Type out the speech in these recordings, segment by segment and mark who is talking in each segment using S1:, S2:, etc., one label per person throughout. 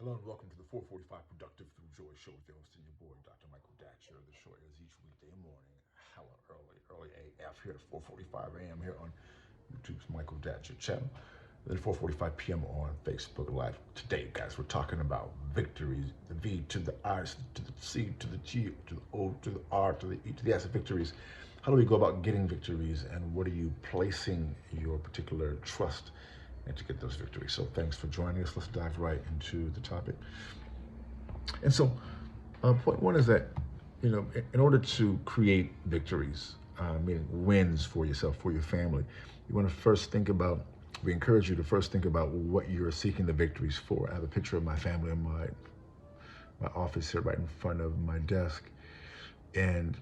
S1: Hello and welcome to the 445 Productive Through Joy Show with your host and your boy, Dr. Michael Datcher. The show airs each weekday morning, hella early AF here at 4:45 a.m. here on YouTube's Michael Datcher channel. Then 4:45 p.m. on Facebook Live. Today, guys, we're talking about victories. The V to the I to the C to the G to the O to the R to the E to the S of victories. How do we go about getting victories, and what are you placing your particular trust and to get those victories? So thanks for joining us. Let's dive right into the topic. And so point one is that, in order to create victories, meaning wins for yourself, for your family, you want to first think about, we encourage you to first think about what you're seeking the victories for. I have a picture of my family in my office here right in front of my desk. And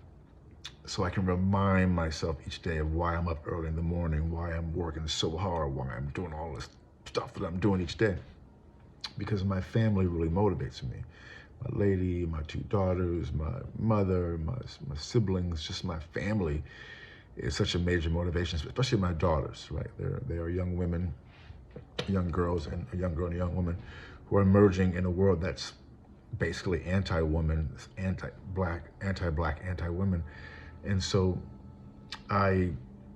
S1: so I can remind myself each day of why I'm up early in the morning, why I'm working so hard, why I'm doing all this stuff that I'm doing each day. Because my family really motivates me. My lady, my two daughters, my mother, my siblings, just my family is such a major motivation, especially my daughters, right? They are young women, young girls, and a young girl and a young woman who are emerging in a world that's basically anti-woman, anti-black, anti-women. And so I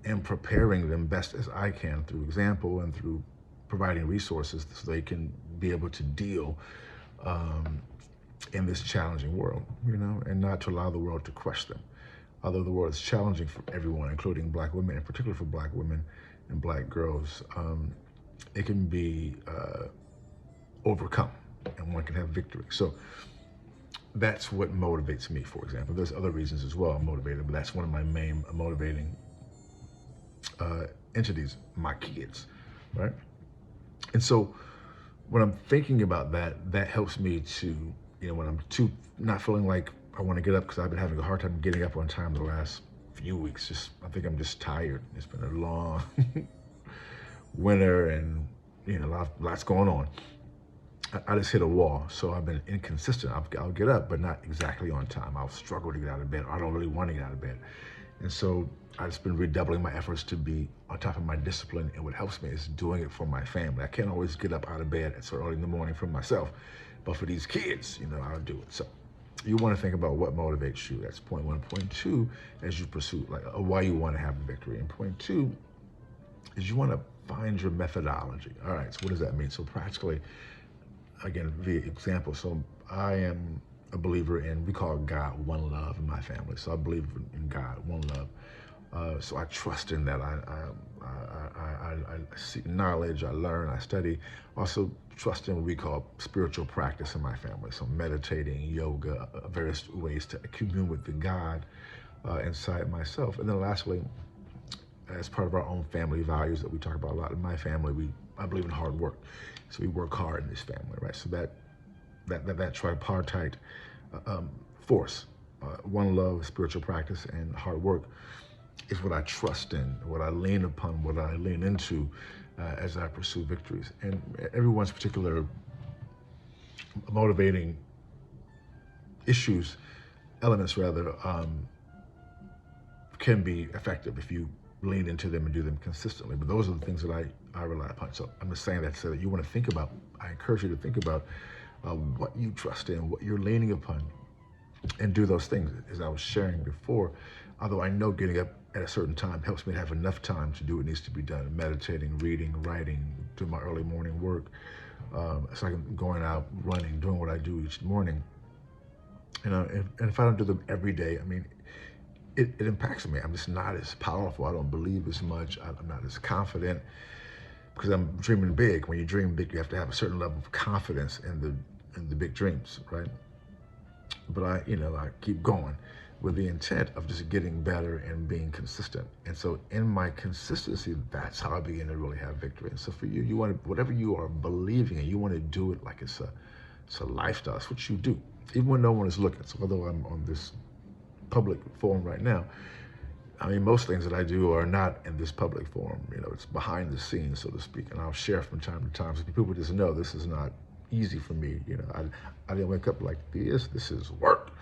S1: am preparing them best as I can through example and through providing resources so they can be able to deal in this challenging world, and not to allow the world to crush them. Although the world is challenging for everyone, including black women, and particularly for black women and black girls, it can be overcome and one can have victory. So that's what motivates me, for example. There's other reasons as well I'm motivated, but that's one of my main motivating entities, my kids, right? And so when I'm thinking about that, that helps me to, when I'm not feeling like I want to get up, because I've been having a hard time getting up on time the last few weeks. I think I'm just tired. It's been a long winter and, lots going on. I just hit a wall, so I've been inconsistent. I'll get up, but not exactly on time. I'll struggle to get out of bed, or I don't really want to get out of bed. And so I've just been redoubling my efforts to be on top of my discipline, and what helps me is doing it for my family. I can't always get up out of bed so early in the morning for myself, but for these kids, I'll do it. So you want to think about what motivates you. That's point one. Point two, as you pursue, why you want to have a victory. And point two is you want to find your methodology. All right, so what does that mean? So practically, again, via example, so I am a believer in, we call God one love in my family. So I believe in God, one love. So I trust in that. I seek knowledge, I learn, I study. Also trust in what we call spiritual practice in my family. So meditating, yoga, various ways to commune with the God inside myself. And then lastly, as part of our own family values that we talk about a lot in my family, I believe in hard work. So we work hard in this family, right? So that tripartite force, one love, spiritual practice, and hard work, is what I trust in, what I lean upon, what I lean into as I pursue victories. And everyone's particular motivating elements rather, can be effective if you lean into them and do them consistently. But those are the things that I rely upon. So I'm just saying that so that you want to think about, I encourage you to think about what you trust in, what you're leaning upon, and do those things. As I was sharing before, although I know getting up at a certain time helps me to have enough time to do what needs to be done, meditating, reading, writing, doing my early morning work, so I can going out, running, doing what I do each morning. And if I don't do them every day, it impacts me. I'm just not as powerful. I don't believe as much. I'm not as confident because I'm dreaming big. When you dream big, you have to have a certain level of confidence in the big dreams, right? But I keep going with the intent of just getting better and being consistent. And so in my consistency, that's how I begin to really have victory. And so for you, you want to, whatever you are believing in, you want to do it like it's a lifestyle. It's what you do, even when no one is looking. So although I'm on this public forum right now, most things that I do are not in this public forum. It's behind the scenes, so to speak. And I'll share from time to time so people just know this is not easy for me. I didn't wake up like this. This is work,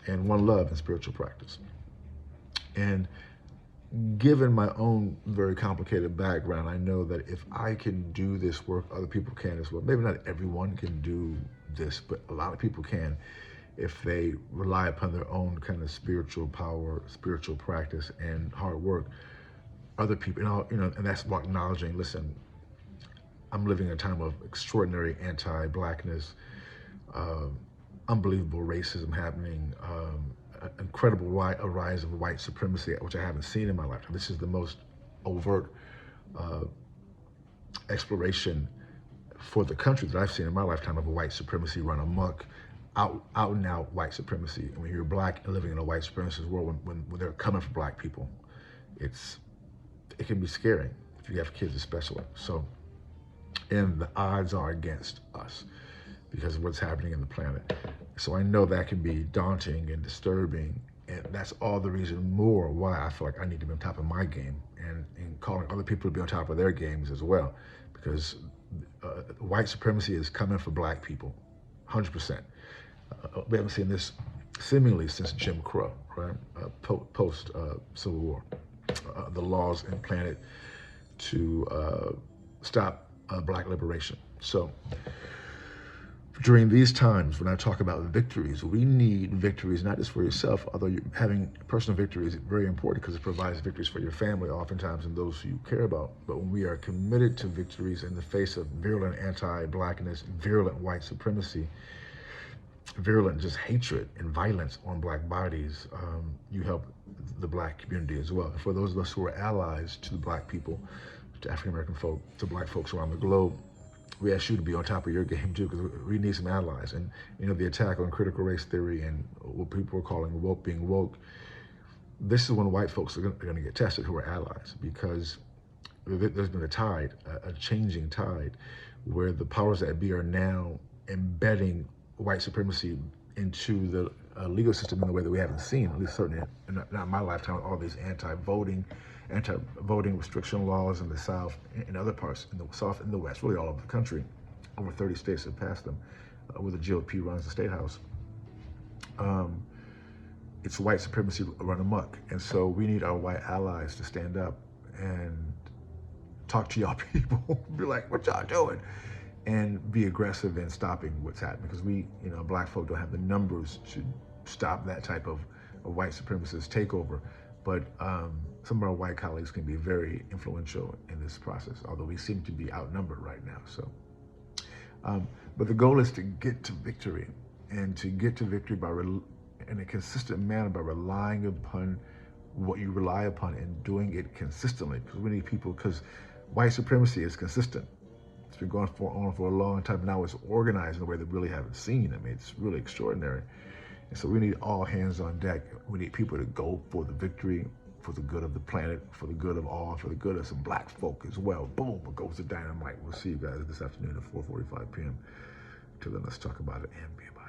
S1: and one love and spiritual practice. And given my own very complicated background, I know that if I can do this work, other people can as well. Maybe not everyone can do this, but a lot of people can if they rely upon their own kind of spiritual power, spiritual practice, and hard work. Other people, and that's about acknowledging, listen, I'm living in a time of extraordinary anti-blackness, unbelievable racism happening, incredible rise of white supremacy, which I haven't seen in my lifetime. This is the most overt exploration for the country that I've seen in my lifetime of a white supremacy run amok, out and out white supremacy. And when you're black and living in a white supremacist world, when they're coming for black people, it can be scary if you have kids especially. So, and the odds are against us because of what's happening in the planet. So I know that can be daunting and disturbing, and that's all the reason more why I feel like I need to be on top of my game and calling other people to be on top of their games as well, because white supremacy is coming for black people, 100%. We haven't seen this seemingly since Jim Crow, right? Post Civil War. The laws implanted to stop black liberation. So during these times, when I talk about victories, we need victories, not just for yourself, although having personal victories is very important because it provides victories for your family, oftentimes, and those who you care about. But when we are committed to victories in the face of virulent anti-blackness, virulent white supremacy, virulent just hatred and violence on black bodies, you help the black community as well. And for those of us who are allies to the black people, to African-American folk, to black folks around the globe, we ask you to be on top of your game too, because we need some allies. And the attack on critical race theory and what people are calling woke being woke, this is when white folks are going to get tested who are allies, because there's been a changing tide, where the powers that be are now embedding white supremacy into the legal system in a way that we haven't seen, at least certainly not in my lifetime, all these anti-voting restriction laws in the South, in other parts, in the South and the West, really all over the country. Over 30 states have passed them, where the GOP runs the state house. It's white supremacy run amok. And so we need our white allies to stand up and talk to y'all people, be like, what y'all doing? And be aggressive in stopping what's happening, because we, black folk don't have the numbers to stop that type of white supremacist takeover. But some of our white colleagues can be very influential in this process, although we seem to be outnumbered right now. So, but the goal is to get to victory, and to get to victory in a consistent manner by relying upon what you rely upon and doing it consistently. Because we need people, because white supremacy is consistent. It's been going on for a long time. Now it's organized in a way that we really haven't seen. I mean, it's really extraordinary. And so we need all hands on deck. We need people to go for the victory, for the good of the planet, for the good of all, for the good of some black folk as well. Boom, it goes to dynamite. We'll see you guys this afternoon at 4:45 p.m. Till then, let's talk about it and be about it.